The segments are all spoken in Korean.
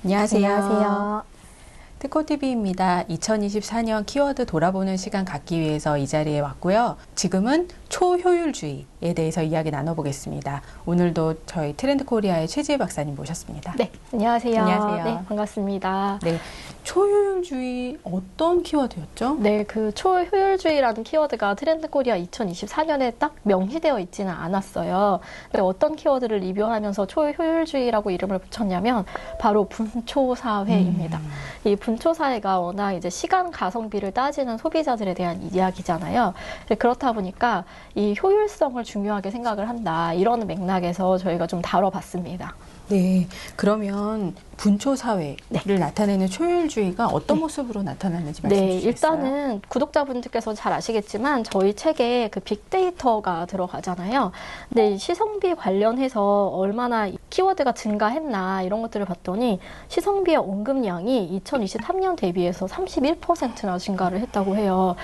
안녕하세요. 안녕하세요. 특허TV입니다. 2024년 키워드 돌아보는 시간 갖기 위해서 이 자리에 왔고요. 지금은 초효율주의에 대해서 이야기 나눠보겠습니다. 오늘도 저희 트렌드코리아의 최지혜 박사님 모셨습니다. 네, 안녕하세요. 안녕하세요. 네, 반갑습니다. 네, 초효율주의 어떤 키워드였죠? 네, 그 초효율주의라는 키워드가 트렌드코리아 2024년에 딱 명시되어 있지는 않았어요. 근데 어떤 키워드를 리뷰하면서 초효율주의라고 이름을 붙였냐면 바로 분초사회입니다. 이 분초사회가 워낙 이제 시간 가성비를 따지는 소비자들에 대한 이야기잖아요. 그렇다 보니까 이 효율성을 중요하게 생각을 한다. 이런 맥락에서 저희가 좀 다뤄봤습니다. 네, 그러면 분초사회를 나타내는 초효율주의가 어떤 모습으로 나타나는지 말씀해 주시겠어요? 일단은 구독자분들께서 잘 아시겠지만 저희 책에 그 빅데이터가 들어가잖아요. 근데 시성비 관련해서 얼마나 키워드가 증가했나 이런 것들을 봤더니 시성비의 언급량이 2023년 대비해서 31%나 증가를 했다고 해요.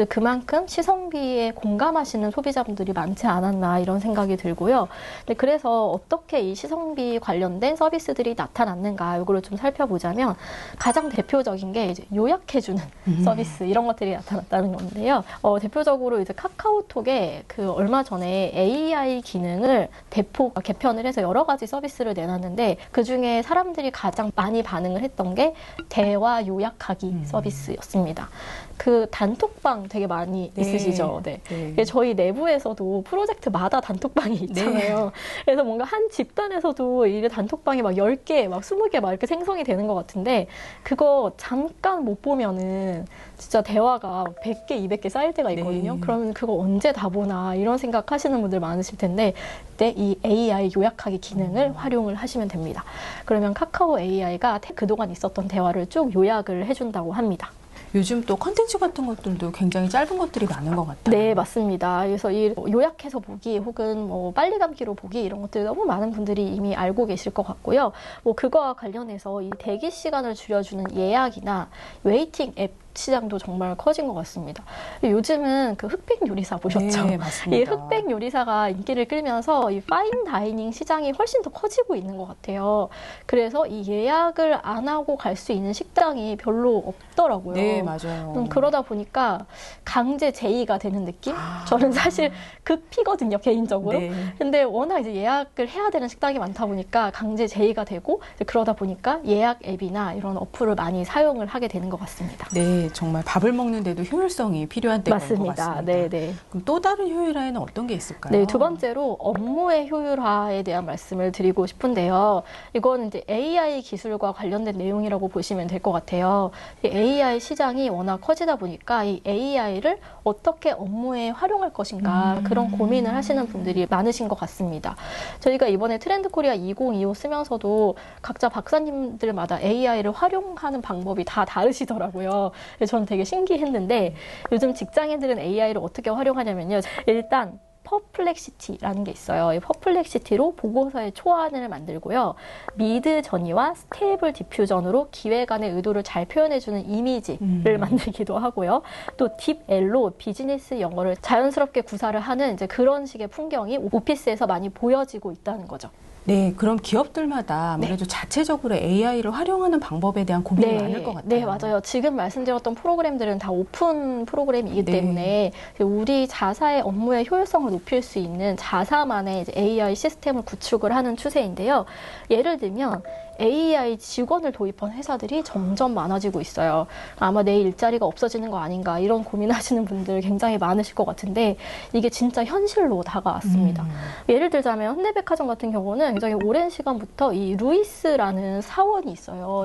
그만큼 시성비에 공감하시는 소비자분들이 많지 않았나 이런 생각이 들고요. 그래서 어떻게 이 시성비 관련된 서비스들이 나타났는가 이거를 좀 살펴보자면 가장 대표적인 게 이제 요약해주는 서비스 이런 것들이 나타났다는 건데요. 대표적으로 이제 카카오톡에 그 얼마 전에 AI 기능을 대폭 개편을 해서 여러 가지 서비스를 내놨는데 그 중에 사람들이 가장 많이 반응을 했던 게 대화 요약하기 서비스였습니다. 그 단톡방 되게 많이 있으시죠? 네. 저희 내부에서도 프로젝트마다 단톡방이 있잖아요. 그래서 뭔가 한 집단에서도 이 단톡방이 막 10개, 막 20개 막 이렇게 생성이 되는 것 같은데 그거 잠깐 못 보면은 진짜 대화가 100개, 200개 쌓일 때가 있거든요. 그러면 그거 언제 다 보나 이런 생각 하시는 분들 많으실 텐데 그때 이 AI 요약하기 기능을 활용을 하시면 됩니다. 그러면 카카오 AI가 그동안 있었던 대화를 쭉 요약을 해준다고 합니다. 요즘 또 컨텐츠 같은 것들도 굉장히 짧은 것들이 많은 것 같아요. 네, 맞습니다. 그래서 이 요약해서 보기 혹은 뭐 빨리 감기로 보기 이런 것들 너무 많은 분들이 이미 알고 계실 것 같고요. 뭐 그거와 관련해서 이 대기 시간을 줄여주는 예약이나 웨이팅 앱 시장도 정말 커진 것 같습니다. 요즘은 그 흑백 요리사 보셨죠? 네, 맞습니다. 이 흑백 요리사가 인기를 끌면서 이 파인 다이닝 시장이 훨씬 더 커지고 있는 것 같아요. 그래서 이 예약을 안 하고 갈 수 있는 식당이 별로 없더라고요. 네, 맞아요. 그러다 보니까 강제 제의가 되는 느낌? 저는 사실 극피거든요, 개인적으로. 근데 워낙 이제 예약을 해야 되는 식당이 많다 보니까 강제 제의가 되고 그러다 보니까 예약 앱이나 이런 어플을 많이 사용을 하게 되는 것 같습니다. 네, 정말 밥을 먹는데도 효율성이 필요한 때가 온 것 같습니다. 네. 그럼 또 다른 효율화에는 어떤 게 있을까요? 네, 두 번째로 업무의 효율화에 대한 말씀을 드리고 싶은데요. 이건 이제 AI 기술과 관련된 내용이라고 보시면 될 것 같아요. 이 AI 시장이 워낙 커지다 보니까 이 AI를 어떻게 업무에 활용할 것인가 그런 고민을 하시는 분들이 많으신 것 같습니다. 저희가 이번에 트렌드코리아 2025 쓰면서도 각자 박사님들마다 AI를 활용하는 방법이 다 다르시더라고요. 저는 되게 신기했는데 요즘 직장인들은 AI를 어떻게 활용하냐면요. 일단 퍼플렉시티라는 게 있어요. 이 퍼플렉시티로 보고서의 초안을 만들고요. 미드 전이와 스테이블 디퓨전으로 기획안의 의도를 잘 표현해주는 이미지를 만들기도 하고요. 또 딥L로 비즈니스 영어를 자연스럽게 구사를 하는 이제 그런 식의 풍경이 오피스에서 많이 보여지고 있다는 거죠. 네, 그럼 기업들마다 아무래도 자체적으로 AI를 활용하는 방법에 대한 고민이 많을 것 같아요. 네, 맞아요. 지금 말씀드렸던 프로그램들은 다 오픈 프로그램이기 때문에 우리 자사의 업무의 효율성을 높일 수 있는 자사만의 이제 AI 시스템을 구축을 하는 추세인데요. 예를 들면 AI 직원을 도입한 회사들이 점점 많아지고 있어요. 아마 내 일자리가 없어지는 거 아닌가 이런 고민하시는 분들 굉장히 많으실 것 같은데 이게 진짜 현실로 다가왔습니다. 예를 들자면 현대백화점 같은 경우는 굉장히 오랜 시간부터 이 루이스라는 사원이 있어요.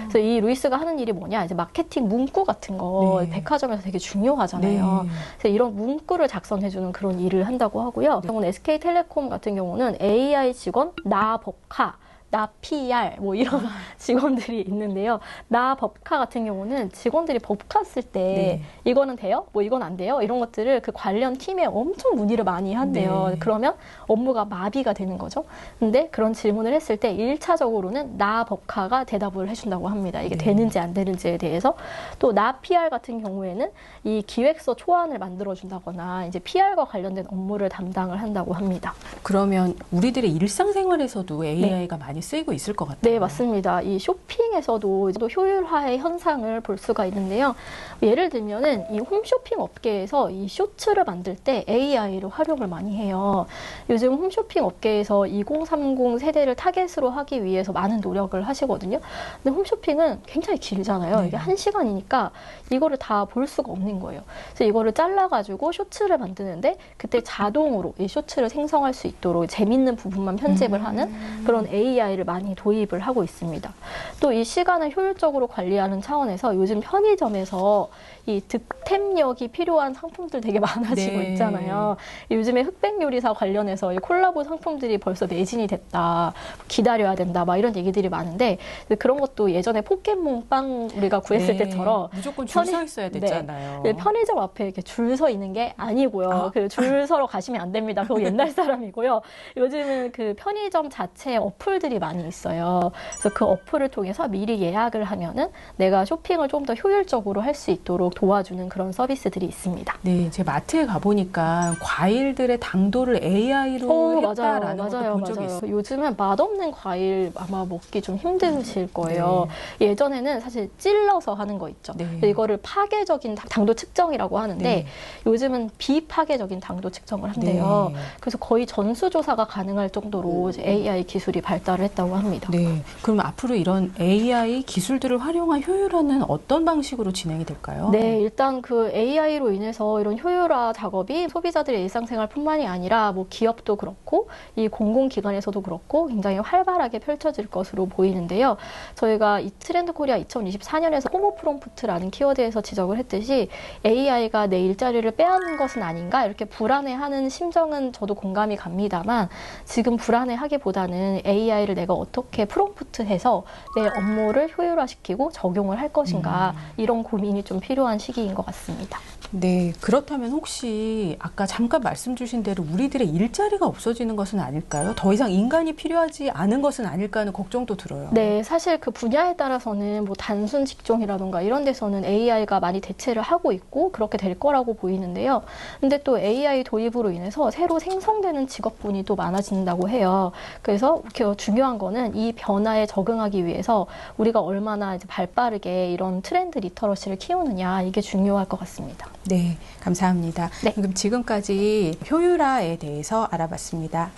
그래서 이 루이스가 하는 일이 뭐냐 이제 마케팅 문구 같은 거 백화점에서 되게 중요하잖아요. 그래서 이런 문구를 작성해주는 그런 일을 한다고 하고요. SK텔레콤 같은 경우는 AI 직원 나법카 나 PR 뭐 이런 직원들이 있는데요. 나 법카 같은 경우는 직원들이 법카 쓸 때 이거는 돼요? 뭐 이건 안 돼요? 이런 것들을 그 관련 팀에 엄청 문의를 많이 한대요. 그러면 업무가 마비가 되는 거죠. 근데 그런 질문을 했을 때 1차적으로는 나 법카가 대답을 해준다고 합니다. 이게 되는지 안 되는지에 대해서. 또 나 PR 같은 경우에는 이 기획서 초안을 만들어준다거나 이제 PR과 관련된 업무를 담당을 한다고 합니다. 그러면 우리들의 일상생활에서도 AI가 많이 많이 쓰이고 있을 것 같아요. 네, 맞습니다. 이 쇼핑에서도 또 효율화의 현상을 볼 수가 있는데요. 예를 들면은 이 홈쇼핑 업계에서 이 쇼츠를 만들 때 AI를 활용을 많이 해요. 요즘 홈쇼핑 업계에서 2030 세대를 타겟으로 하기 위해서 많은 노력을 하시거든요. 근데 홈쇼핑은 굉장히 길잖아요. 네. 이게 1시간이니까 이거를 다 볼 수가 없는 거예요. 그래서 이거를 잘라가지고 쇼츠를 만드는데 그때 자동으로 이 쇼츠를 생성할 수 있도록 재밌는 부분만 편집을 하는 그런 AI를 많이 도입을 하고 있습니다. 또 이 시간을 효율적으로 관리하는 차원에서 요즘 편의점에서 이 득템력이 필요한 상품들 되게 많아지고 네. 있잖아요. 요즘에 흑백 요리사 관련해서 이 콜라보 상품들이 벌써 매진이 됐다, 기다려야 된다, 막 이런 얘기들이 많은데 그런 것도 예전에 포켓몬 빵 우리가 구했을 네. 때처럼 무조건 줄 서 있어야 됐잖아요. 네, 편의점 앞에 이렇게 줄 서 있는 게 아니고요. 그 줄 서러 가시면 안 됩니다. 그거 옛날 사람이고요. 요즘은 그 편의점 자체에 어플들이 많이 있어요. 그래서 그 어플을 통해서 미리 예약을 하면은 내가 쇼핑을 좀 더 효율적으로 할 수 있도록 도와주는 그런 서비스들이 있습니다. 네, 제 마트에 가보니까 과일들의 당도를 AI로 했다라는 것도 본 적이 있어요. 요즘은 맛없는 과일 아마 먹기 좀 힘드실 거예요. 네. 예전에는 사실 찔러서 하는 거 있죠. 네. 이거를 파괴적인 당도 측정이라고 하는데 네. 요즘은 비파괴적인 당도 측정을 한대요. 네. 그래서 거의 전수조사가 가능할 정도로 이제 AI 기술이 발달을 했다고 합니다. 네, 그럼 앞으로 이런 AI 기술들을 활용한 효율화는 어떤 방식으로 진행이 될까요? 네, 일단 그 AI로 인해서 이런 효율화 작업이 소비자들의 일상생활뿐만이 아니라 뭐 기업도 그렇고 이 공공기관에서도 그렇고 굉장히 활발하게 펼쳐질 것으로 보이는데요. 저희가 이 트렌드 코리아 2024년에서 호모 프롬프트라는 키워드에서 지적을 했듯이 AI가 내 일자리를 빼앗는 것은 아닌가 이렇게 불안해하는 심정은 저도 공감이 갑니다만 지금 불안해하기보다는 AI를 내가 어떻게 프롬프트해서 내 업무를 효율화시키고 적용을 할 것인가 이런 고민이 좀 필요한 시기인 것 같습니다. 네, 그렇다면 혹시 아까 잠깐 말씀 주신 대로 우리들의 일자리가 없어지는 것은 아닐까요? 더 이상 인간이 필요하지 않은 것은 아닐까 하는 걱정도 들어요. 네, 사실 그 분야에 따라서는 뭐 단순 직종이라던가 이런 데서는 AI가 많이 대체를 하고 있고 그렇게 될 거라고 보이는데요. 근데 또 AI 도입으로 인해서 새로 생성되는 직업군이 또 많아진다고 해요. 그래서 중요한 거는 이 변화에 적응하기 위해서 우리가 얼마나 이제 발빠르게 이런 트렌드 리터러시를 키우느냐 이게 중요할 것 같습니다. 네, 감사합니다. 네. 그럼 지금까지 효율화에 대해서 알아봤습니다.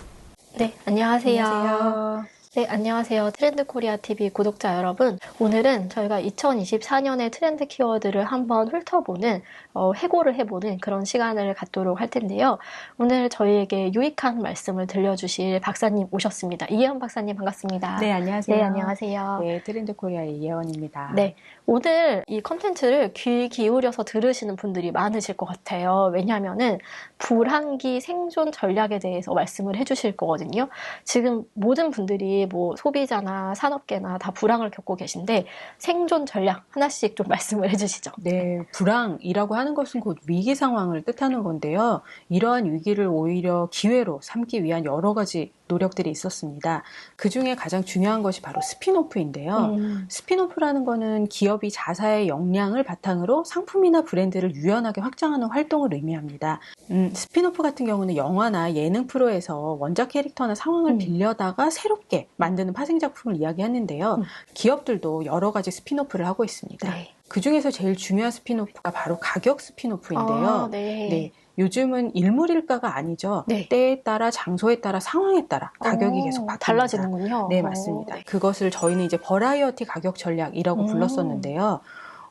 네, 안녕하세요. 안녕하세요. 네, 안녕하세요. 트렌드 코리아 TV 구독자 여러분. 오늘은 저희가 2024년의 트렌드 키워드를 한번 훑어보는, 해고를 해보는 그런 시간을 갖도록 할 텐데요. 오늘 저희에게 유익한 말씀을 들려주실 박사님 오셨습니다. 이혜원 박사님 반갑습니다. 네, 안녕하세요. 네, 안녕하세요. 네, 트렌드 코리아의 이혜원입니다. 네. 오늘 이 컨텐츠를 귀 기울여서 들으시는 분들이 많으실 것 같아요. 왜냐하면은 불황기 생존 전략에 대해서 말씀을 해주실 거거든요. 지금 모든 분들이 뭐 소비자나 산업계나 다 불황을 겪고 계신데 생존 전략 하나씩 좀 말씀을 해주시죠. 네, 불황이라고 하는 것은 곧 위기 상황을 뜻하는 건데요. 이러한 위기를 오히려 기회로 삼기 위한 여러 가지 노력들이 있었습니다. 그 중에 가장 중요한 것이 바로 스핀오프인데요. 스핀오프라는 거는 기업이 자사의 역량을 바탕으로 상품이나 브랜드를 유연하게 확장하는 활동을 의미합니다. 스핀오프 같은 경우는 영화나 예능 프로에서 원작 캐릭터나 상황을 빌려다가 새롭게 만드는 파생 작품을 이야기하는데요. 기업들도 여러 가지 스핀오프를 하고 있습니다. 네. 그 중에서 제일 중요한 스핀오프가 바로 가격 스핀오프인데요. 아, 네. 네. 요즘은 일물일가가 아니죠. 네. 때에 따라, 장소에 따라, 상황에 따라 가격이 계속 바뀝니다. 달라지는군요. 네, 맞습니다. 네. 그것을 저희는 이제 버라이어티 가격 전략이라고 불렀었는데요.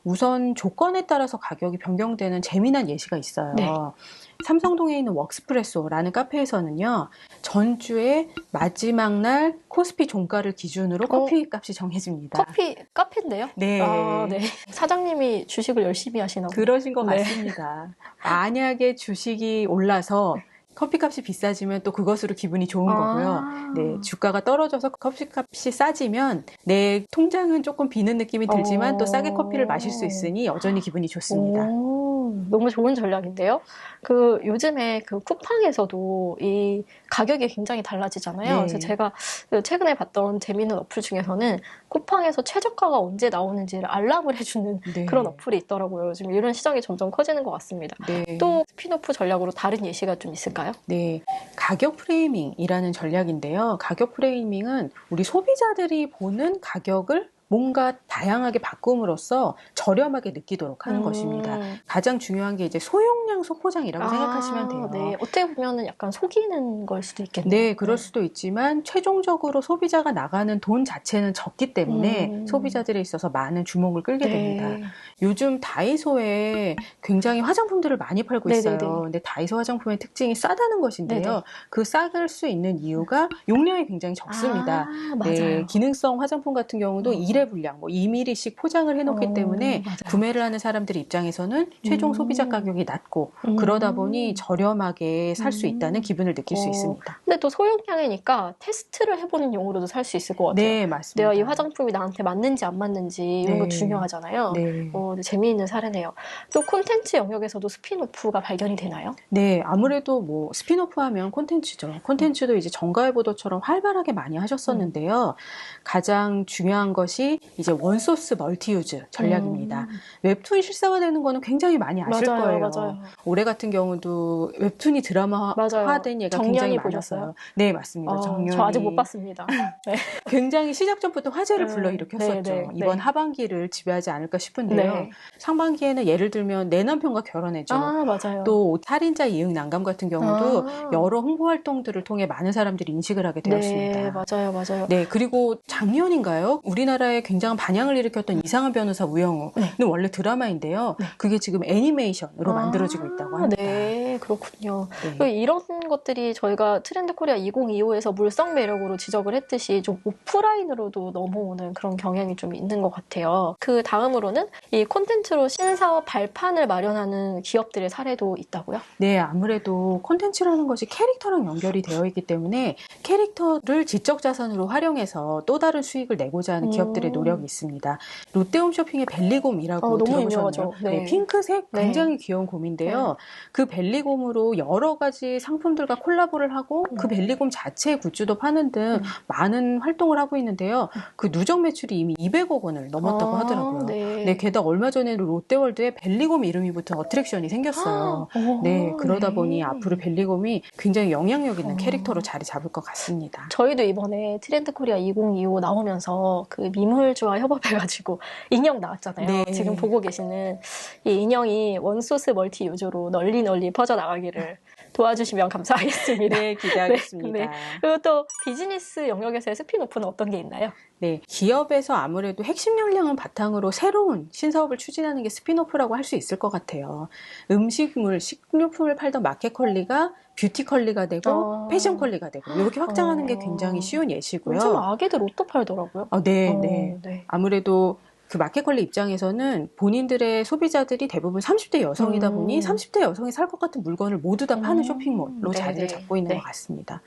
우선 조건에 따라서 가격이 변경되는 재미난 예시가 있어요. 네. 삼성동에 있는 웍스프레소라는 카페에서는요, 전주의 마지막 날 코스피 종가를 기준으로 커피 값이 정해집니다. 커피 카페인데요? 네. 아, 네. 사장님이 주식을 열심히 하시나 보요 그러신 것 네. 같습니다. 만약에 주식이 올라서 커피값이 비싸지면 또 그것으로 기분이 좋은 거고요. 네, 주가가 떨어져서 커피값이 싸지면 내 통장은 조금 비는 느낌이 들지만 또 싸게 커피를 마실 수 있으니 여전히 기분이 좋습니다. 너무 좋은 전략인데요. 요즘에 쿠팡에서도 이 가격이 굉장히 달라지잖아요. 네. 그래서 제가 최근에 봤던 재미있는 어플 중에서는 쿠팡에서 최저가가 언제 나오는지를 알람을 해주는 네. 그런 어플이 있더라고요. 지금 이런 시장이 점점 커지는 것 같습니다. 네. 또 스피노프 전략으로 다른 예시가 좀 있을까요? 네, 가격 프레이밍이라는 전략인데요. 가격 프레이밍은 우리 소비자들이 보는 가격을 뭔가 다양하게 바꿈으로써 저렴하게 느끼도록 하는 것입니다. 가장 중요한 게 이제 소용량 소포장이라고 생각하시면 돼요. 네. 어떻게 보면 약간 속이는 걸 수도 있겠네요. 네, 그럴 수도 있지만 최종적으로 소비자가 나가는 돈 자체는 적기 때문에 소비자들에 있어서 많은 주목을 끌게 됩니다. 요즘 다이소에 굉장히 화장품들을 많이 팔고 있어요. 네네네. 근데 다이소 화장품의 특징이 싸다는 것인데요. 네네. 그 싸길 수 있는 이유가 용량이 굉장히 적습니다. 맞아요. 네, 기능성 화장품 같은 경우도 1회 분량, 2ml씩 포장을 해놓기 때문에 맞아요. 구매를 하는 사람들 입장에서는 최종 소비자 가격이 낮고 그러다 보니 저렴하게 살 수 있다는 기분을 느낄 수 있습니다. 근데 또 소용량이니까 테스트를 해보는 용으로도 살 수 있을 것 같아요. 네, 맞습니다. 내가 이 화장품이 나한테 맞는지 안 맞는지 이런 거 중요하잖아요. 네. 재미있는 사례네요. 또 콘텐츠 영역에서도 스피노프가 발견이 되나요? 네, 아무래도 뭐 스피노프 하면 콘텐츠죠. 콘텐츠도 이제 정가의 보도처럼 활발하게 많이 하셨었는데요. 가장 중요한 것이 이제 원소스 멀티유즈 전략입니다. 웹툰 실사화되는 거는 굉장히 많이 아실 거예요. 맞아요. 올해 같은 경우도 웹툰이 드라마화된 예가 굉장히 많았어요. 보셨어요? 네, 맞습니다. 정년이. 저 아직 못 봤습니다. 네. 굉장히 시작 전부터 화제를 불러일으켰었죠. 네. 이번 하반기를 지배하지 않을까 싶은데요. 네. 상반기에는 예를 들면 내 남편과 결혼해줘. 맞아요. 또 살인자 이응 난감 같은 경우도 여러 홍보 활동들을 통해 많은 사람들이 인식을 하게 되었습니다. 네, 맞아요. 네, 그리고 작년인가요? 우리나라에 굉장한 반향을 일으켰던 이상한 변호사 우영우는 원래 드라마인데요. 그게 지금 애니메이션으로 만들어지고 있다고 합니다. 네, 그렇군요. 네. 이런 것들이 저희가 트렌드 코리아 2025에서 물성 매력으로 지적을 했듯이 좀 오프라인으로도 넘어오는 그런 경향이 좀 있는 것 같아요. 그 다음으로는 이 콘텐츠로 신사업 발판을 마련하는 기업들의 사례도 있다고요? 네, 아무래도 콘텐츠라는 것이 캐릭터랑 연결이 되어 있기 때문에 캐릭터를 지적 자산으로 활용해서 또 다른 수익을 내고자 하는 기업들의 노력이 있습니다. 롯데홈쇼핑의 벨리곰이라고 너무 들어보셨나요? 유명하죠. 네, 핑크색 굉장히 귀여운 곰인데요. 그 벨리곰으로 여러 가지 상품들과 콜라보를 하고 그 벨리곰 자체의 굿즈도 파는 등 많은 활동을 하고 있는데요. 그 누적 매출이 이미 200억 원을 넘었다고 하더라고요. 네, 게다가 얼마 전에는 롯데월드에 벨리곰 이름이 붙은 어트랙션이 생겼어요. 네, 그러다 보니 앞으로 벨리곰이 굉장히 영향력 있는 캐릭터로 자리 잡을 것 같습니다. 저희도 이번에 트렌드 코리아 2025 나오면서 그 미물주와 협업해가지고 인형 나왔잖아요. 네. 지금 보고 계시는 이 인형이 원소스 멀티 유저로 널리 퍼져나가기를 도와주시면 감사하겠습니다. 네, 기대하겠습니다. 네. 그리고 또 비즈니스 영역에서의 스피노프는 어떤 게 있나요? 네, 기업에서 아무래도 핵심 역량을 바탕으로 새로운 신사업을 추진하는 게 스피노프라고 할 수 있을 것 같아요. 음식물, 식료품을 팔던 마켓컬리가 뷰티컬리가 되고 패션컬리가 되고 이렇게 확장하는 게 굉장히 쉬운 예시고요. 요즘 아기들 옷도 팔더라고요. 네. 아무래도 그 마켓컬리 입장에서는 본인들의 소비자들이 대부분 30대 여성이다 보니 30대 여성이 살 것 같은 물건을 모두 다 파는 쇼핑몰로 자리를 잡고 있는 것 같습니다.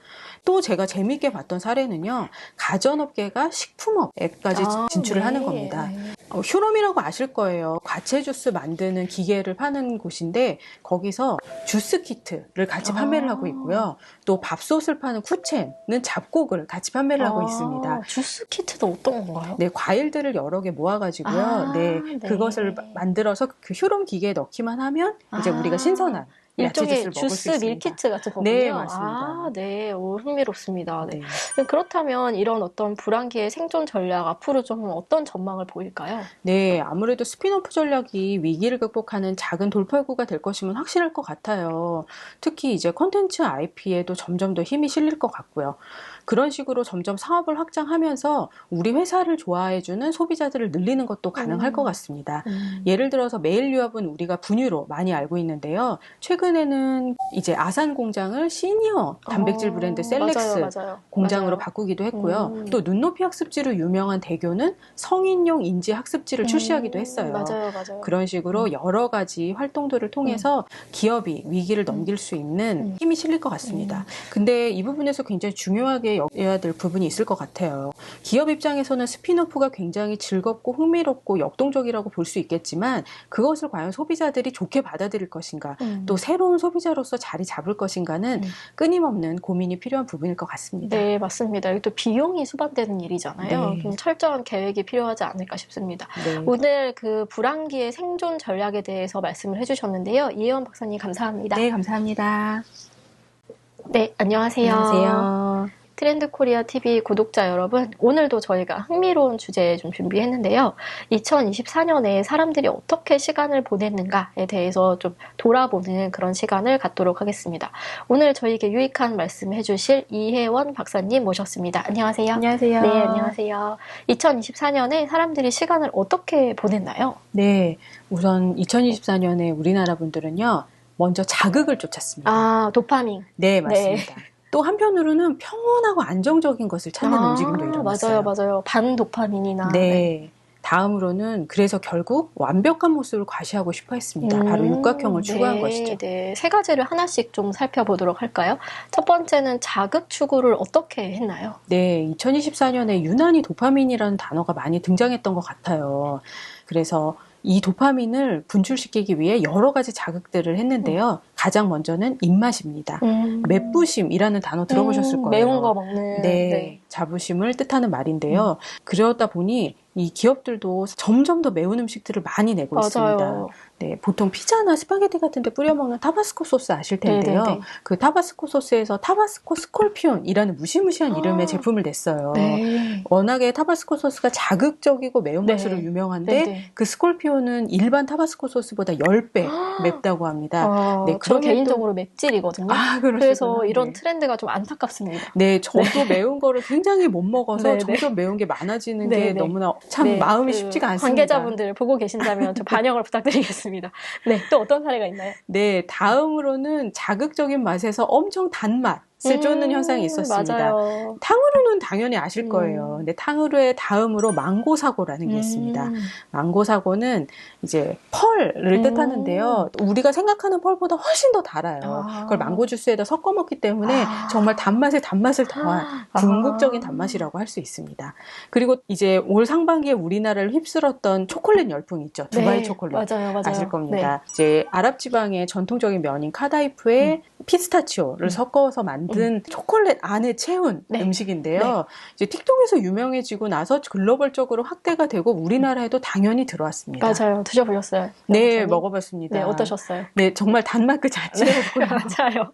또 제가 재미있게 봤던 사례는요. 가전업계가 식품업에까지 진출을 하는 겁니다. 휴롬이라고 아실 거예요. 과채 주스 만드는 기계를 파는 곳인데 거기서 주스 키트를 같이 판매를 하고 있고요. 또 밥솥을 파는 쿠첸은 잡곡을 같이 판매를 하고 있습니다. 주스 키트도 어떤 건가요? 네, 과일들을 여러 개 모아가지고요. 그것을 만들어서 그 휴롬 기계에 넣기만 하면 이제 우리가 신선한 일종의 주스 밀키트 같은 거군요. 네, 맞습니다. 네. 흥미롭습니다. 네. 네. 그렇다면 이런 어떤 불황기의 생존 전략 앞으로 좀 어떤 전망을 보일까요? 네, 아무래도 스피노프 전략이 위기를 극복하는 작은 돌파구가 될 것이면 확실할 것 같아요. 특히 이제 콘텐츠 IP에도 점점 더 힘이 실릴 것 같고요. 그런 식으로 점점 사업을 확장하면서 우리 회사를 좋아해주는 소비자들을 늘리는 것도 가능할 것 같습니다. 예를 들어서 메일유업은 우리가 분유로 많이 알고 있는데요. 최근에는 이제 아산 공장을 시니어 단백질 브랜드 셀렉스 맞아요. 공장으로 바꾸기도 했고요. 또 눈높이 학습지로 유명한 대교는 성인용 인지 학습지를 출시하기도 했어요. 맞아요. 그런 식으로 여러 가지 활동들을 통해서 기업이 위기를 넘길 수 있는 힘이 실릴 것 같습니다. 근데 이 부분에서 굉장히 중요하게 여겨야 될 부분이 있을 것 같아요. 기업 입장에서는 스핀오프가 굉장히 즐겁고 흥미롭고 역동적이라고 볼 수 있겠지만 그것을 과연 소비자들이 좋게 받아들일 것인가 또 새로운 소비자로서 자리 잡을 것인가는 끊임없는 고민이 필요한 부분일 것 같습니다. 네, 맞습니다. 이게 또 비용이 수반되는 일이잖아요. 네. 좀 철저한 계획이 필요하지 않을까 싶습니다. 네. 오늘 그 불황기의 생존 전략에 대해서 말씀을 해주셨는데요. 이혜원 박사님 감사합니다. 네, 감사합니다. 네, 안녕하세요. 안녕하세요. 트렌드 코리아 TV 구독자 여러분, 오늘도 저희가 흥미로운 주제 좀 준비했는데요. 2024년에 사람들이 어떻게 시간을 보냈는가에 대해서 좀 돌아보는 그런 시간을 갖도록 하겠습니다. 오늘 저희에게 유익한 말씀 해주실 이혜원 박사님 모셨습니다. 안녕하세요. 안녕하세요. 네, 안녕하세요. 2024년에 사람들이 시간을 어떻게 보냈나요? 네, 우선 2024년에 우리나라 분들은요, 먼저 자극을 쫓았습니다. 아, 도파민. 네, 맞습니다. 또 한편으로는 평온하고 안정적인 것을 찾는 움직임도 일어났어요. 맞아요. 반도파민이나. 네. 다음으로는 그래서 결국 완벽한 모습을 과시하고 싶어 했습니다. 바로 육각형을 추구한 것이죠. 네. 세 가지를 하나씩 좀 살펴보도록 할까요? 첫 번째는 자극 추구를 어떻게 했나요? 네, 2024년에 유난히 도파민이라는 단어가 많이 등장했던 것 같아요. 그래서 이 도파민을 분출시키기 위해 여러 가지 자극들을 했는데요. 가장 먼저는 입맛입니다. 맵부심이라는 단어 들어보셨을 거예요. 매운 거 먹는. 네, 자부심을 뜻하는 말인데요. 그러다 보니 이 기업들도 점점 더 매운 음식들을 많이 내고 있습니다. 네, 보통 피자나 스파게티 같은 데 뿌려 먹는 타바스코 소스 아실 텐데요. 네네네. 그 타바스코 소스에서 타바스코 스콜피온이라는 무시무시한 이름의 제품을 냈어요. 네. 워낙에 타바스코 소스가 자극적이고 매운맛으로 유명한데 그 스콜피온은 일반 타바스코 소스보다 10배 맵다고 합니다. 네, 저 개인적으로 맵찔이거든요. 그래서 이런 트렌드가 좀 안타깝습니다. 네, 저도 매운 거를 굉장히 못 먹어서 점점 매운 게 많아지는 게 너무나 참 마음이 쉽지가 않습니다. 관계자분들 보고 계신다면 좀 반영을 부탁드리겠습니다. 네, 또 어떤 사례가 있나요? 네, 다음으로는 자극적인 맛에서 엄청 단맛을 쫓는 현상이 있었습니다. 맞아요. 탕후루는 당연히 아실 거예요. 근데 탕후루의 다음으로 망고 사고라는 게 있습니다. 망고 사고는 이제 펄을 뜻하는데요. 우리가 생각하는 펄보다 훨씬 더 달아요. 그걸 망고 주스에다 섞어 먹기 때문에 정말 단맛을 더한 궁극적인 단맛이라고 할 수 있습니다. 그리고 이제 올 상반기에 우리나라를 휩쓸었던 초콜릿 열풍이 있죠. 두바이 초콜릿. 맞아요. 아실 겁니다. 이제 아랍 지방의 전통적인 면인 카다이프에 피스타치오를 섞어서 만든 초콜릿 안에 채운 음식인데요. 이제 틱톡에서 유명해지고 나서 글로벌적으로 확대가 되고 우리나라에도 당연히 들어왔습니다. 맞아요. 드셔보셨어요? 네, 선생님? 먹어봤습니다. 네, 어떠셨어요? 네, 정말 단맛 그 자체였고요. 맞아요.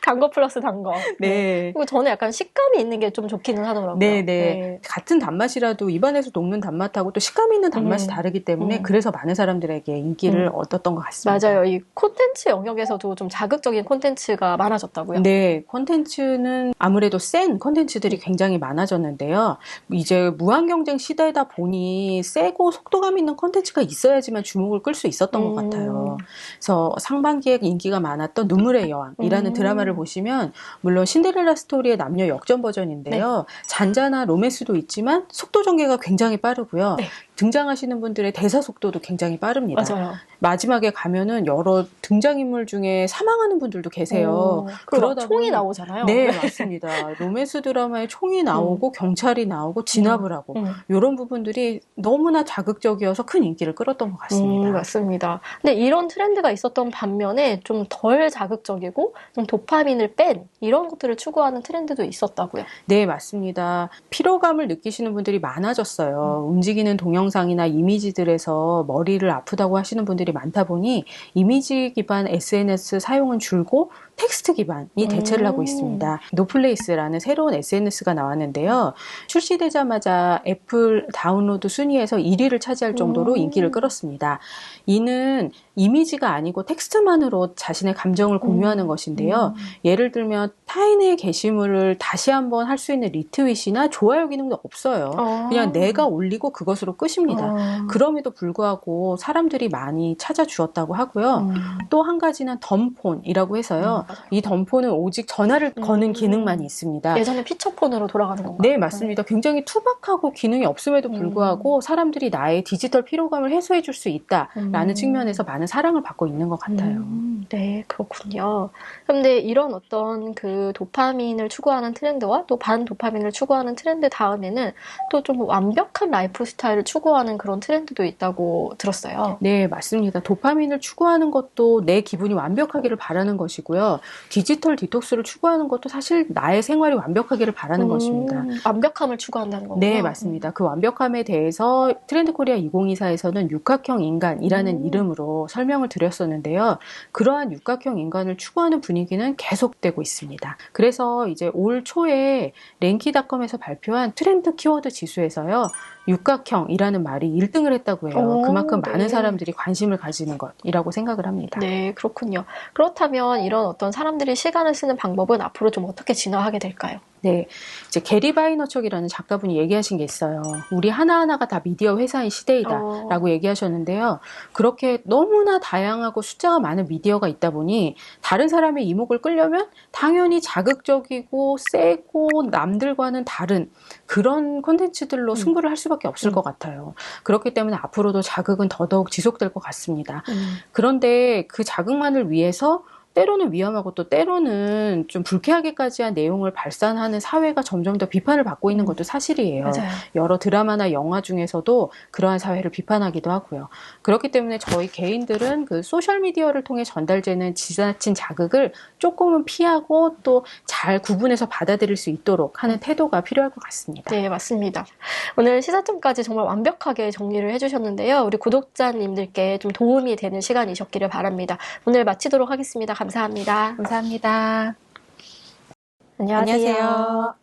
단 거 플러스 단 거. 네. 그리고 저는 약간 식감이 있는 게 좀 좋기는 하더라고요. 네. 같은 단맛이라도 입안에서 녹는 단맛하고 또 식감이 있는 단맛이 다르기 때문에 그래서 많은 사람들에게 인기를 얻었던 것 같습니다. 맞아요. 이 콘텐츠 영역에서도 좀 자극적인 콘텐츠가 많아졌다고요? 네. 콘텐츠는 아무래도 센 콘텐츠들이 굉장히 많아졌는데요. 이제 무한경쟁 시대다 보니 세고 속도감 있는 콘텐츠가 있어야지만 주목을 끌 수 있었던 것 같아요. 그래서 상반기에 인기가 많았던 눈물의 여왕이라는 드라마를 보시면 물론 신데렐라 스토리의 남녀 역전 버전인데요. 잔잔한 로맨스도 있지만 속도 전개가 굉장히 빠르고요. 등장하시는 분들의 대사 속도도 굉장히 빠릅니다. 맞아요. 마지막에 가면은 여러 등장인물 중에 사망하는 분들도 계세요. 그러다 총이 나오잖아요. 네, 맞습니다. 로맨스 드라마에 총이 나오고 경찰이 나오고 진압을 하고 이런 부분들이 너무나 자극적이어서 큰 인기를 끌었던 것 같습니다. 맞습니다. 근데 이런 트렌드가 있었던 반면에 좀 덜 자극적이고 좀 도파민을 뺀 이런 것들을 추구하는 트렌드도 있었다고요? 네, 맞습니다. 피로감을 느끼시는 분들이 많아졌어요. 움직이는 동영상이나 이미지들에서 머리를 아프다고 하시는 분들이 많다 보니 이미지 기반 SNS 사용은 줄고 텍스트 기반이 대체를 하고 있습니다. 노플레이스라는 새로운 SNS가 나왔는데요. 출시되자마자 애플 다운로드 순위에서 1위를 차지할 정도로 인기를 끌었습니다. 이는 이미지가 아니고 텍스트만으로 자신의 감정을 공유하는 것인데요. 예를 들면 타인의 게시물을 다시 한번 할 수 있는 리트윗이나 좋아요 기능도 없어요. 그냥 내가 올리고 그것으로 끝이 터집니다. 그럼에도 불구하고 사람들이 많이 찾아주었다고 하고요. 또 한 가지는 덤폰이라고 해서요. 이 덤폰은 오직 전화를 거는 기능만 있습니다. 예전에 피처폰으로 돌아가는 건가요? 네, 맞습니다. 굉장히 투박하고 기능이 없음에도 불구하고 사람들이 나의 디지털 피로감을 해소해 줄 수 있다라는 측면에서 많은 사랑을 받고 있는 것 같아요. 네, 그렇군요. 그런데 이런 어떤 그 도파민을 추구하는 트렌드와 또 반도파민을 추구하는 트렌드 다음에는 또 좀 완벽한 라이프 스타일을 추구하는 그런 트렌드도 있다고 들었어요. 네, 맞습니다. 도파민을 추구하는 것도 내 기분이 완벽하기를 바라는 것이고요. 디지털 디톡스를 추구하는 것도 사실 나의 생활이 완벽하기를 바라는 것입니다. 완벽함을 추구한다는 거군요. 네, 맞습니다. 그 완벽함에 대해서 트렌드 코리아 2024에서는 육각형 인간이라는 이름으로 설명을 드렸었는데요. 그러한 육각형 인간을 추구하는 분위기는 계속되고 있습니다. 그래서 이제 올 초에 랭키닷컴에서 발표한 트렌드 키워드 지수에서요. 육각형이라는 말이 1등을 했다고 해요. 그만큼 네. 많은 사람들이 관심을 가지는 것이라고 생각을 합니다. 네, 그렇군요. 그렇다면 이런 어떤 사람들이 시간을 쓰는 방법은 앞으로 좀 어떻게 진화하게 될까요? 네, 이제 게리 바이너척이라는 작가분이 얘기하신 게 있어요. 우리 하나하나가 다 미디어 회사인 시대이다라고 얘기하셨는데요. 그렇게 너무나 다양하고 숫자가 많은 미디어가 있다 보니 다른 사람의 이목을 끌려면 당연히 자극적이고 세고 남들과는 다른 그런 콘텐츠들로 승부를 할 수밖에 없을 것 같아요. 그렇기 때문에 앞으로도 자극은 더더욱 지속될 것 같습니다. 그런데 그 자극만을 위해서 때로는 위험하고 또 때로는 좀 불쾌하게까지 한 내용을 발산하는 사회가 점점 더 비판을 받고 있는 것도 사실이에요. 맞아요. 여러 드라마나 영화 중에서도 그러한 사회를 비판하기도 하고요. 그렇기 때문에 저희 개인들은 그 소셜미디어를 통해 전달되는 지나친 자극을 조금은 피하고 또 잘 구분해서 받아들일 수 있도록 하는 태도가 필요할 것 같습니다. 네, 맞습니다. 오늘 시사점까지 정말 완벽하게 정리를 해주셨는데요. 우리 구독자님들께 좀 도움이 되는 시간이셨기를 바랍니다. 오늘 마치도록 하겠습니다. 감사합니다. 감사합니다. 안녕하세요.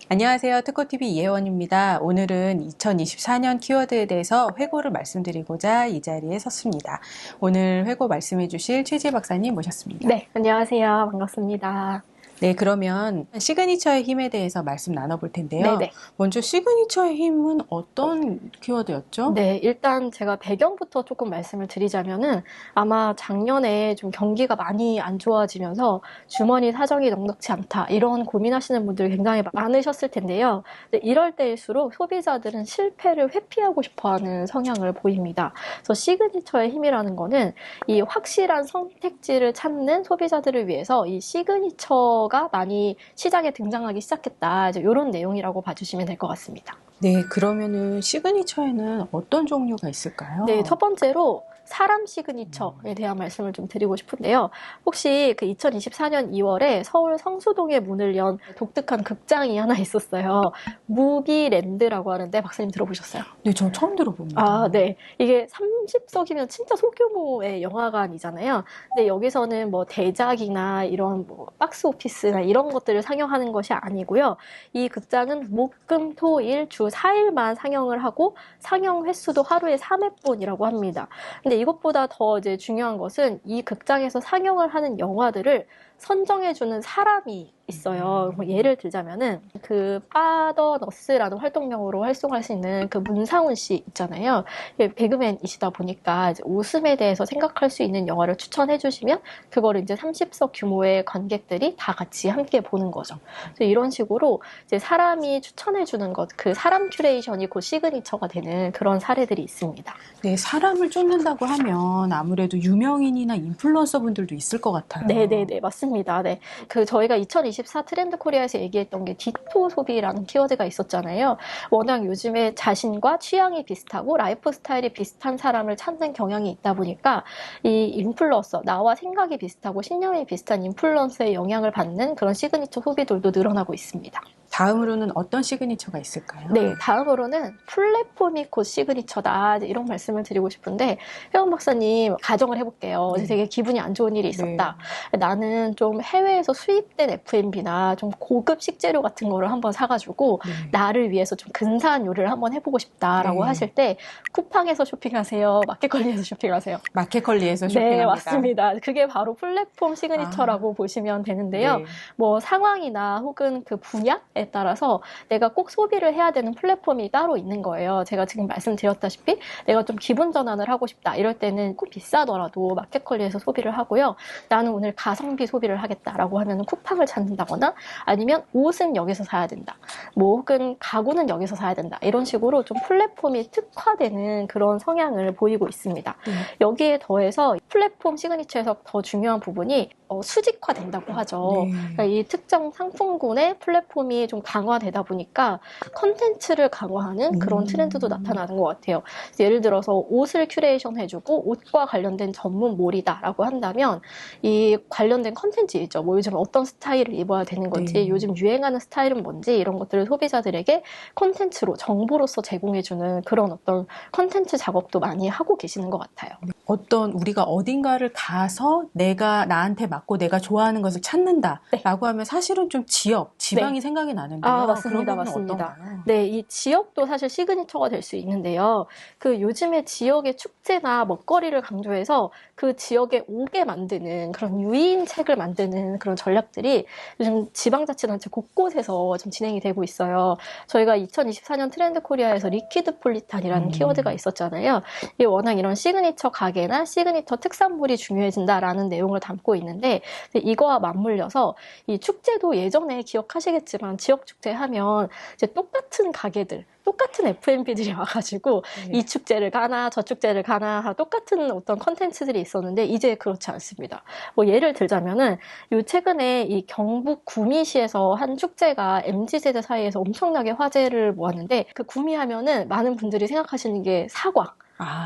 안녕하세요. 특허TV 이혜원입니다. 오늘은 2024년 키워드에 대해서 회고를 말씀드리고자 이 자리에 섰습니다. 오늘 회고 말씀해 주실 최지혜 박사님 모셨습니다. 네, 안녕하세요. 반갑습니다. 네, 그러면 시그니처의 힘에 대해서 말씀 나눠볼 텐데요. 네네. 먼저 시그니처의 힘은 어떤 키워드였죠? 네, 일단 제가 배경부터 조금 말씀을 드리자면은 아마 작년에 좀 경기가 많이 안 좋아지면서 주머니 사정이 넉넉치 않다 이런 고민하시는 분들이 굉장히 많으셨을 텐데요. 근데 이럴 때일수록 소비자들은 실패를 회피하고 싶어하는 성향을 보입니다. 그래서 시그니처의 힘이라는 거는 이 확실한 선택지를 찾는 소비자들을 위해서 이 시그니처가 많이 시장에 등장하기 시작했다. 이제 이런 내용이라고 봐주시면 될 것 같습니다. 네, 그러면은 시그니처에는 어떤 종류가 있을까요? 네, 첫 번째로 사람 시그니처에 대한 말씀을 좀 드리고 싶은데요. 혹시 그 2024년 2월에 서울 성수동에 문을 연 독특한 극장이 하나 있었어요. 무비랜드라고 하는데 박사님 들어보셨어요? 네, 저 처음 들어봅니다. 아, 네. 이게 30석이면 진짜 소규모의 영화관이잖아요. 근데 여기서는 뭐 대작이나 이런 뭐 박스 오피스나 이런 것들을 상영하는 것이 아니고요. 이 극장은 목, 금, 토, 일 주 4일만 상영을 하고 상영 횟수도 하루에 3회뿐이라고 합니다. 근데 이것보다 더 이제 중요한 것은 이 극장에서 상영을 하는 영화들을 선정해주는 사람이 있어요. 예를 들자면은 그 파더너스라는 활동명으로 활동할 수 있는 그 문상훈 씨 있잖아요. 개그맨이시다 보니까 이제 웃음에 대해서 생각할 수 있는 영화를 추천해 주시면 그거를 이제 30석 규모의 관객들이 다 같이 함께 보는 거죠. 그래서 이런 식으로 이제 사람이 추천해 주는 것, 그 사람 큐레이션이 곧 시그니처가 되는 그런 사례들이 있습니다. 네, 사람을 쫓는다고 하면 아무래도 유명인이나 인플루언서 분들도 있을 것 같아요. 네네네, 맞습니다. 네. 그 저희가 2024 트렌드 코리아에서 얘기했던 게 디토 소비라는 키워드가 있었잖아요. 워낙 요즘에 자신과 취향이 비슷하고 라이프 스타일이 비슷한 사람을 찾는 경향이 있다 보니까 이 인플루언서, 나와 생각이 비슷하고 신념이 비슷한 인플루언서의 영향을 받는 그런 시그니처 소비들도 늘어나고 있습니다. 다음으로는 어떤 시그니처가 있을까요? 네, 다음으로는 플랫폼이 곧 시그니처다 이런 말씀을 드리고 싶은데 혜원 박사님 가정을 해볼게요. 네. 되게 기분이 안 좋은 일이 있었다. 나는 좀 해외에서 수입된 F&B나 좀 고급 식재료 같은 거를 한번 사가지고 나를 위해서 좀 근사한 요리를 한번 해보고 싶다라고 하실 때 쿠팡에서 쇼핑하세요? 마켓컬리에서 쇼핑하세요? 마켓컬리에서 쇼핑합니다. 네, 맞습니다. 그게 바로 플랫폼 시그니처라고 보시면 되는데요. 뭐 상황이나 혹은 그 분야에 필요에 따라서 내가 꼭 소비를 해야 되는 플랫폼이 따로 있는 거예요. 제가 지금 말씀드렸다시피 내가 좀 기분 전환을 하고 싶다. 이럴 때는 꼭 비싸더라도 마켓컬리에서 소비를 하고요. 나는 오늘 가성비 소비를 하겠다라고 하면 쿠팡을 찾는다거나 아니면 옷은 여기서 사야 된다. 뭐 혹은 가구는 여기서 사야 된다. 이런 식으로 좀 플랫폼이 특화되는 그런 성향을 보이고 있습니다. 여기에 더해서 플랫폼 시그니처에서 더 중요한 부분이 수직화된다고 하죠. 그러니까 이 특정 상품군의 플랫폼이 좀 강화되다 보니까 컨텐츠를 강화하는 그런 트렌드도 나타나는 것 같아요. 예를 들어서 옷을 큐레이션 해주고 옷과 관련된 전문 몰이다라고 한다면 이 관련된 컨텐츠이죠. 뭐 요즘 어떤 스타일을 입어야 되는 건지, 요즘 유행하는 스타일은 뭔지 이런 것들을 소비자들에게 컨텐츠로 정보로서 제공해주는 그런 어떤 컨텐츠 작업도 많이 하고 계시는 것 같아요. 어떤 우리가 어딘가를 가서 내가 나한테 맞고 내가 좋아하는 것을 찾는다라고 하면 사실은 좀 지방이 생각이 나는데요. 맞습니다. 맞습니다. 네, 이 지역도 사실 시그니처가 될 수 있는데요. 그 요즘에 지역의 축제나 먹거리를 강조해서 그 지역에 오게 만드는 그런 유인책을 만드는 그런 전략들이 요즘 지방자치단체 곳곳에서 좀 진행이 되고 있어요. 저희가 2024년 트렌드 코리아에서 리퀴드 폴리탄이라는 키워드가 있었잖아요. 이게 워낙 이런 시그니처 가게나 시그니처 특산물이 중요해진다라는 내용을 담고 있는데 이거와 맞물려서 이 축제도 예전에 기억하시겠지만 지역 축제 하면 이제 똑같은 가게들, 똑같은 F&B들이 와가지고 이 축제를 가나 저 축제를 가나 똑같은 어떤 컨텐츠들이 있었는데 이제 그렇지 않습니다. 뭐 예를 들자면은 요 최근에 이 경북 구미시에서 한 축제가 MZ세대 사이에서 엄청나게 화제를 모았는데 그 구미하면은 많은 분들이 생각하시는 게 사과.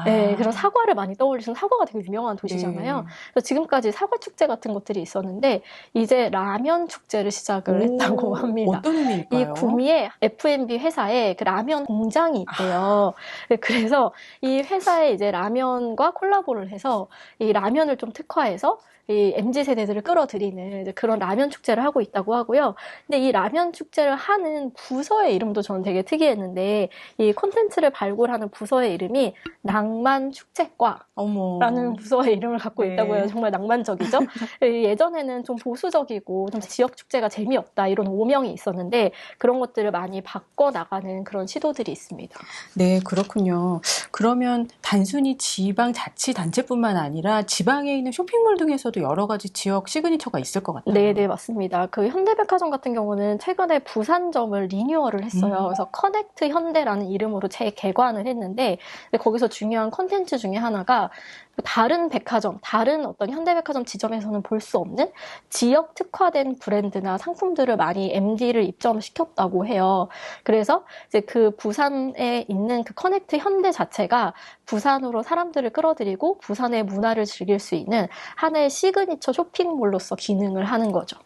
네, 그런 사과를 많이 떠올리시는 사과가 되게 유명한 도시잖아요. 그래서 지금까지 사과 축제 같은 것들이 있었는데 이제 라면 축제를 시작을 했다고 합니다. 어떤 의미일까요? 이 구미의 F&B 회사에 그 라면 공장이 있대요. 그래서 이 회사에 이제 라면과 콜라보를 해서 이 라면을 좀 특화해서 이 MZ세대들을 끌어들이는 그런 라면 축제를 하고 있다고 하고요. 근데 이 라면 축제를 하는 부서의 이름도 저는 되게 특이했는데 이 콘텐츠를 발굴하는 부서의 이름이 낭만축제과라는 부서의 이름을 갖고 있다고 해요. 정말 낭만적이죠? 예전에는 좀 보수적이고 좀 지역 축제가 재미없다 이런 오명이 있었는데 그런 것들을 많이 바꿔나가는 그런 시도들이 있습니다. 네, 그렇군요. 그러면 단순히 지방자치단체뿐만 아니라 지방에 있는 쇼핑몰 등에서도 여러 가지 지역 시그니처가 있을 것 같아요. 네, 맞습니다. 그 현대백화점 같은 경우는 최근에 부산점을 리뉴얼을 했어요. 그래서 커넥트 현대라는 이름으로 재개관을 했는데 거기서 중요한 콘텐츠 중에 하나가 다른 백화점, 다른 어떤 현대백화점 지점에서는 볼 수 없는 지역 특화된 브랜드나 상품들을 많이 MD를 입점시켰다고 해요. 그래서 이제 그 부산에 있는 그 커넥트 현대 자체가 부산으로 사람들을 끌어들이고 부산의 문화를 즐길 수 있는 하나의 시그니처 쇼핑몰로서 기능을 하는 거죠.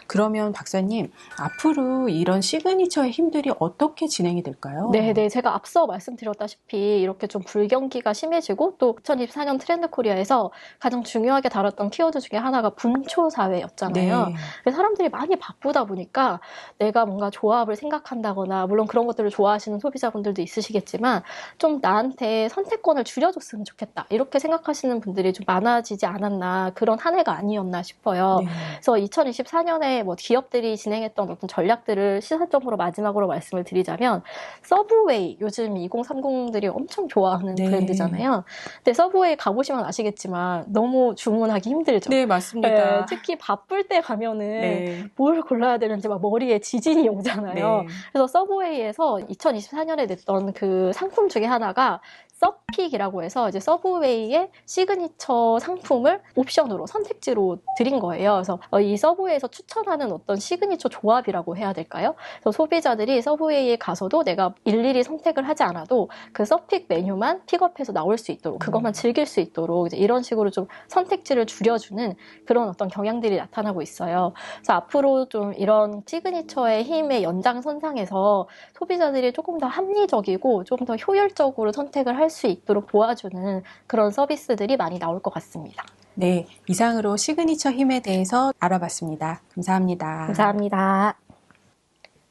그러면 박사님, 앞으로 이런 시그니처의 힘들이 어떻게 진행이 될까요? 네, 제가 앞서 말씀드렸다시피 이렇게 좀 불경기가 심해지고 또 2024년 트렌드 코리아에서 가장 중요하게 다뤘던 키워드 중에 하나가 분초 사회였잖아요. 그래서 사람들이 많이 바쁘다 보니까 내가 뭔가 조합을 생각한다거나 물론 그런 것들을 좋아하시는 소비자분들도 있으시겠지만 좀 나한테 선택권을 줄여줬으면 좋겠다. 이렇게 생각하시는 분들이 좀 많아지지 않았나 그런 한 해가 아니었나 싶어요. 그래서 2024년에 뭐 기업들이 진행했던 어떤 전략들을 시사점으로 마지막으로 말씀을 드리자면 서브웨이, 요즘 2030들이 엄청 좋아하는 브랜드잖아요. 근데 서브웨이 가보시면 아시겠지만 너무 주문하기 힘들죠. 네, 맞습니다. 특히 바쁠 때 가면은 뭘 골라야 되는지 막 머리에 지진이 오잖아요. 그래서 서브웨이에서 2024년에 냈던 그 상품 중에 하나가 서픽이라고 해서 이제 서브웨이의 시그니처 상품을 옵션으로 선택지로 드린 거예요. 그래서 이 서브웨이에서 추천하는 어떤 시그니처 조합이라고 해야 될까요? 그래서 소비자들이 서브웨이에 가서도 내가 일일이 선택을 하지 않아도 그 서픽 메뉴만 픽업해서 나올 수 있도록 그것만 즐길 수 있도록 이제 이런 식으로 좀 선택지를 줄여주는 그런 어떤 경향들이 나타나고 있어요. 그래서 앞으로 좀 이런 시그니처의 힘의 연장선상에서 소비자들이 조금 더 합리적이고 좀 더 효율적으로 선택을 할 수 있도록 도와주는 그런 서비스들이 많이 나올 것 같습니다. 네, 이상으로 시그니처 힘에 대해서 알아봤습니다. 감사합니다. 감사합니다.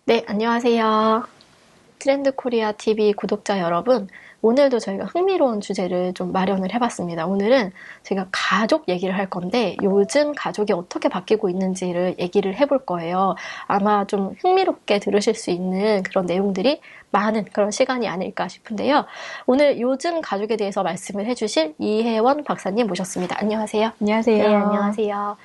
네, 안녕하세요. 트렌드 코리아 TV 구독자 여러분, 오늘도 저희가 흥미로운 주제를 좀 마련을 해봤습니다. 오늘은 제가 가족 얘기를 할 건데 요즘 가족이 어떻게 바뀌고 있는지를 얘기를 해볼 거예요. 아마 좀 흥미롭게 들으실 수 있는 그런 내용들이 많은 그런 시간이 아닐까 싶은데요. 오늘 요즘 가족에 대해서 말씀을 해주실 이혜원 박사님 모셨습니다. 안녕하세요. 안녕하세요. 네, 안녕하세요.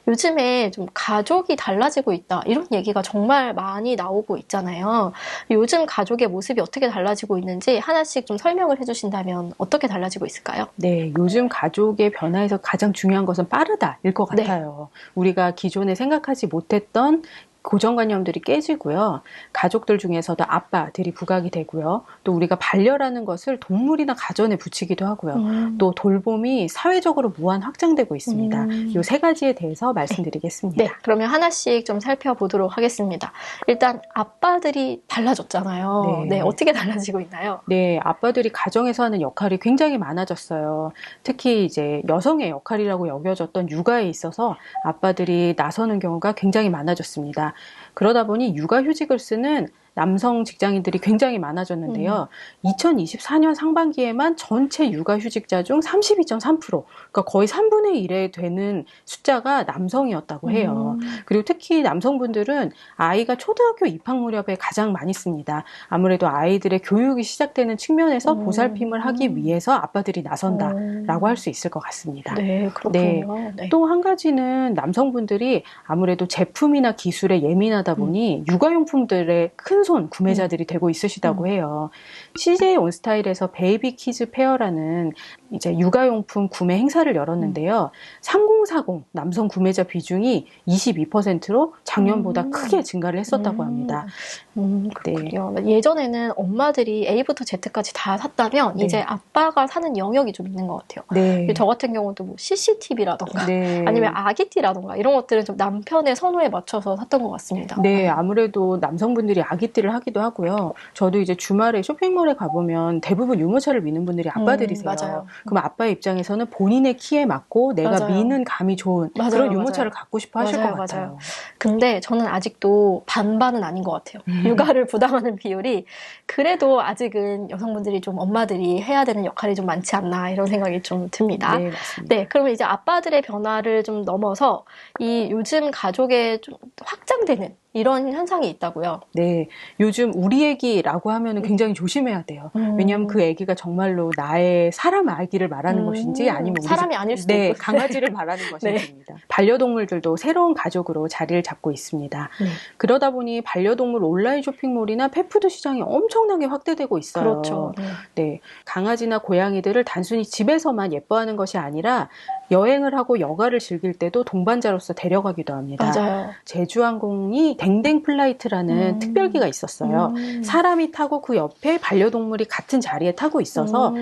요즘에 좀 가족이 달라지고 있다 이런 얘기가 정말 많이 나오고 있잖아요. 요즘 가족의 모습이 어떻게 달라지고 있는지 하나씩 좀 설명을 해주신다면 어떻게 달라지고 있을까요? 네, 요즘 가족의 변화에서 가장 중요한 것은 빠르다일 것 같아요. 우리가 기존에 생각하지 못했던 고정관념들이 깨지고요. 가족들 중에서도 아빠들이 부각이 되고요. 또 우리가 반려라는 것을 동물이나 가전에 붙이기도 하고요. 또 돌봄이 사회적으로 무한 확장되고 있습니다. 이 세 가지에 대해서 말씀드리겠습니다. 네, 그러면 하나씩 좀 살펴보도록 하겠습니다. 일단 아빠들이 달라졌잖아요. 네. 네, 어떻게 달라지고 있나요? 네, 아빠들이 가정에서 하는 역할이 굉장히 많아졌어요. 특히 이제 여성의 역할이라고 여겨졌던 육아에 있어서 아빠들이 나서는 경우가 굉장히 많아졌습니다. 그러다 보니 육아휴직을 쓰는 남성 직장인들이 굉장히 많아졌는데요. 2024년 상반기에만 전체 육아휴직자 중 32.3%, 그러니까 거의 3분의 1에 되는 숫자가 남성이었다고 해요. 그리고 특히 남성분들은 아이가 초등학교 입학 무렵에 가장 많이 씁니다. 아무래도 아이들의 교육이 시작되는 측면에서 보살핌을 하기 위해서 아빠들이 나선다라고 할 수 있을 것 같습니다. 네, 그렇군요. 네. 또 한 가지는 남성분들이 아무래도 제품이나 기술에 예민하다 보니 육아용품들의 큰 손 구매자들이 되고 있으시다고 해요. CJ 온스타일에서 베이비 키즈 페어라는 이제 육아용품 구매 행사를 열었는데요. 3040 남성 구매자 비중이 22%로 작년보다 크게 증가를 했었다고 합니다. 그렇군요. 네. 예전에는 엄마들이 A부터 Z까지 다 샀다면 이제 아빠가 사는 영역이 좀 있는 것 같아요. 네. 저 같은 경우도 뭐 CCTV라던가 아니면 아기띠라던가 이런 것들은 좀 남편의 선호에 맞춰서 샀던 것 같습니다. 네, 아무래도 남성분들이 아기띠를 하기도 하고요. 저도 이제 주말에 쇼핑몰에 가보면 대부분 유모차를 미는 분들이 아빠들이세요. 맞아요. 그럼 아빠의 입장에서는 본인의 키에 맞고 내가 미는 감이 좋은 그런 유모차를 갖고 싶어 하실 것 같아요. 근데 저는 아직도 반반은 아닌 것 같아요. 육아를 부담하는 비율이 그래도 아직은 여성분들이 좀 엄마들이 해야 되는 역할이 좀 많지 않나 이런 생각이 좀 듭니다. 네, 맞습니다. 네, 그러면 이제 아빠들의 변화를 좀 넘어서 이 요즘 가족에 좀 확장되는 이런 현상이 있다고요? 네, 요즘 우리 애기라고 하면 굉장히 조심해야 돼요. 왜냐하면 그 애기가 정말로 나의 사람 아기를 말하는 것인지 아니면 사람이 아닐 수도 있고 강아지를 말하는 것인지입니다. 반려동물들도 새로운 가족으로 자리를 잡고 있습니다. 그러다 보니 반려동물 온라인 쇼핑몰이나 펫푸드 시장이 엄청나게 확대되고 있어요. 그렇죠. 네, 강아지나 고양이들을 단순히 집에서만 예뻐하는 것이 아니라 여행을 하고 여가를 즐길 때도 동반자로서 데려가기도 합니다. 맞아요. 제주항공이 댕댕 플라이트라는 특별기가 있었어요. 사람이 타고 그 옆에 반려동물이 같은 자리에 타고 있어서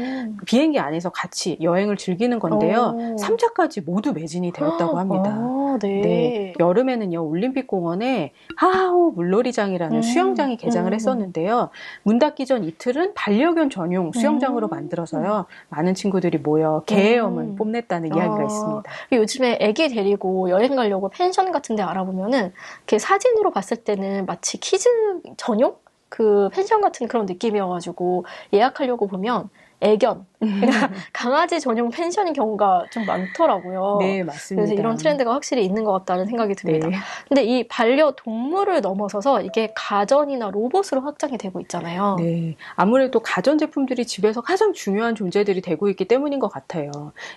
비행기 안에서 같이 여행을 즐기는 건데요. 3차까지 모두 매진이 되었다고 합니다. 네. 여름에는요, 올림픽공원에 하하호 물놀이장이라는 수영장이 개장을 했었는데요. 문 닫기 전 이틀은 반려견 전용 수영장으로 만들어서요. 많은 친구들이 모여 개헤엄을 뽐냈다는 이야기가 있습니다. 요즘에 애기 데리고 여행 가려고 펜션 같은 데 알아보면은 이렇게 사진으로 봤을 때는 마치 키즈 전용 그 펜션 같은 그런 느낌이어가지고 예약하려고 보면 애견, 그러니까 강아지 전용 펜션인 경우가 좀 많더라고요. 네, 맞습니다. 그래서 이런 트렌드가 확실히 있는 것 같다는 생각이 듭니다. 네. 근데 이 반려동물을 넘어서서 이게 가전이나 로봇으로 확장이 되고 있잖아요. 네, 아무래도 가전제품들이 집에서 가장 중요한 존재들이 되고 있기 때문인 것 같아요.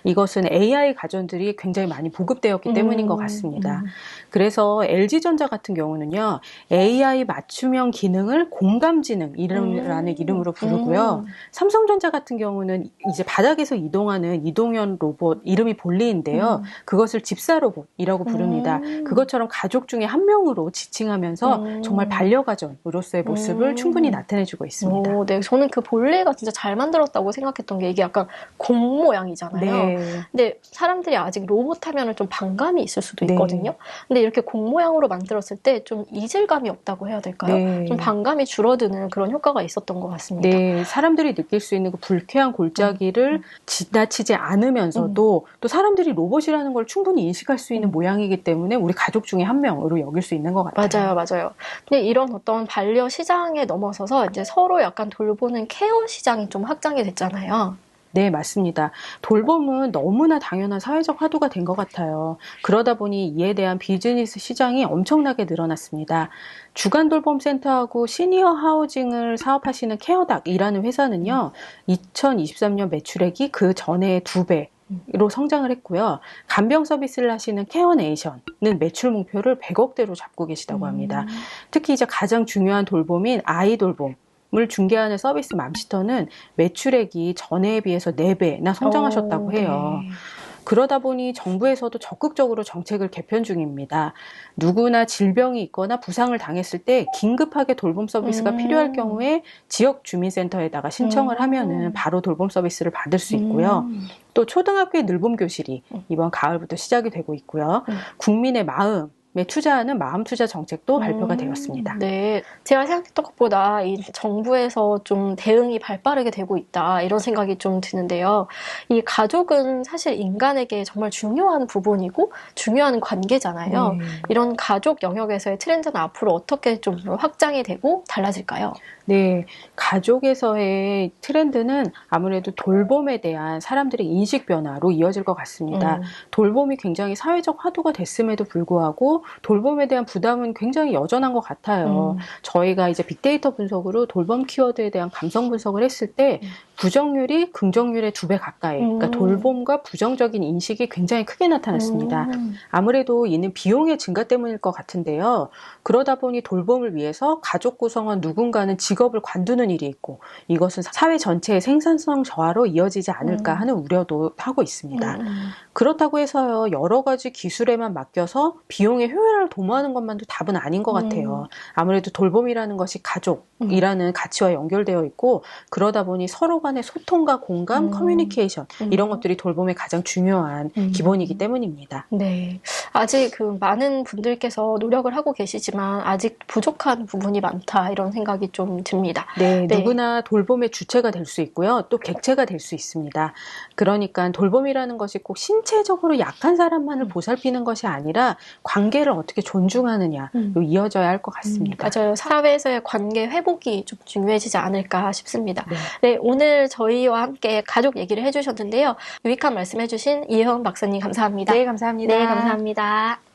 이것은 AI 가전들이 굉장히 많이 보급되었기 때문인 것 같습니다. 그래서 LG전자 같은 경우는요, AI 맞춤형 기능을 공감지능이라는 이름으로 부르고요. 삼성전자 같은 경우는 이제 바닥에서 이동하는 이동형 로봇, 이름이 볼리인데요. 그것을 집사 로봇이라고 부릅니다. 그것처럼 가족 중에 한 명으로 지칭하면서 정말 반려가전으로서의 모습을 충분히 나타내주고 있습니다. 네, 저는 그 볼레가 진짜 잘 만들었다고 생각했던 게 이게 약간 공 모양이잖아요. 네. 근데 사람들이 아직 로봇 하면은 좀 반감이 있을 수도 있거든요. 근데 이렇게 공 모양으로 만들었을 때 좀 이질감이 없다고 해야 될까요? 좀 반감이 줄어드는 그런 효과가 있었던 것 같습니다. 네, 사람들이 느낄 수 있는 그 불쾌한 골짜기를 지나치지 않으면서도 또 사람들이 로봇이라는 걸 충분히 인식할 수 있는 모양이기 때문에 우리 가족 중에 한 명으로 여길 수 있는 것 같아요. 맞아요. 근데 이런 어떤 반려 시장에 넘어서서 이제 서로 약간 돌보는 케어 시장이 좀 확장이 됐잖아요. 네, 맞습니다. 돌봄은 너무나 당연한 사회적 화두가 된 것 같아요. 그러다 보니 이에 대한 비즈니스 시장이 엄청나게 늘어났습니다. 주간돌봄센터하고 시니어 하우징을 사업하시는 케어닥이라는 회사는요, 2023년 매출액이 그 전에 2배로 성장을 했고요. 간병 서비스를 하시는 케어네이션은 매출 목표를 100억대로 잡고 계시다고 합니다. 특히 이제 가장 중요한 돌봄인 아이 돌봄. 을 중개하는 서비스 맘시터는 매출액이 전해에 비해서 4배나 성장하셨다고 해요. 네. 그러다 보니 정부에서도 적극적으로 정책을 개편 중입니다. 누구나 질병이 있거나 부상을 당했을 때 긴급하게 돌봄 서비스가 필요할 경우에 지역 주민센터에다가 신청을 하면은 바로 돌봄 서비스를 받을 수 있고요. 또 초등학교의 늘봄 교실이 이번 가을부터 시작이 되고 있고요. 국민의 마음에 투자하는 마음 투자 정책도 발표가 되었습니다. 네, 제가 생각했던 것보다 이 정부에서 좀 대응이 발빠르게 되고 있다 이런 생각이 좀 드는데요. 이 가족은 사실 인간에게 정말 중요한 부분이고 중요한 관계잖아요. 이런 가족 영역에서의 트렌드는 앞으로 어떻게 좀 확장이 되고 달라질까요? 네, 가족에서의 트렌드는 아무래도 돌봄에 대한 사람들의 인식 변화로 이어질 것 같습니다. 돌봄이 굉장히 사회적 화두가 됐음에도 불구하고 돌봄에 대한 부담은 굉장히 여전한 것 같아요. 저희가 이제 빅데이터 분석으로 돌봄 키워드에 대한 감성 분석을 했을 때 부정률이 긍정률의 2배 가까이, 그러니까 돌봄과 부정적인 인식이 굉장히 크게 나타났습니다. 아무래도 이는 비용의 증가 때문일 것 같은데요. 그러다 보니 돌봄을 위해서 가족 구성원 누군가는 직업을 관두는 일이 있고 이것은 사회 전체의 생산성 저하로 이어지지 않을까 하는 우려도 하고 있습니다. 그렇다고 해서요, 여러 가지 기술에만 맡겨서 비용의 효율을 도모하는 것만도 답은 아닌 것 같아요. 아무래도 돌봄이라는 것이 가족이라는 가치와 연결되어 있고 그러다 보니 서로 간의 소통과 공감, 커뮤니케이션 이런 것들이 돌봄의 가장 중요한 기본이기 때문입니다. 네, 아직 그 많은 분들께서 노력을 하고 계시지만 아직 부족한 부분이 많다 이런 생각이 좀 듭니다. 네, 누구나 돌봄의 주체가 될 수 있고요. 또 객체가 될 수 있습니다. 그러니까 돌봄이라는 것이 꼭 신체적으로 약한 사람만을 보살피는 것이 아니라 관계를 어떻게 존중하느냐 이어져야 할 것 같습니다. 맞아요. 사회에서의 관계 회복이 좀 중요해지지 않을까 싶습니다. 네, 오늘 저희와 함께 가족 얘기를 해주셨는데요. 유익한 말씀 해주신 이혜원 박사님 감사합니다. 네, 감사합니다. 네, 감사합니다.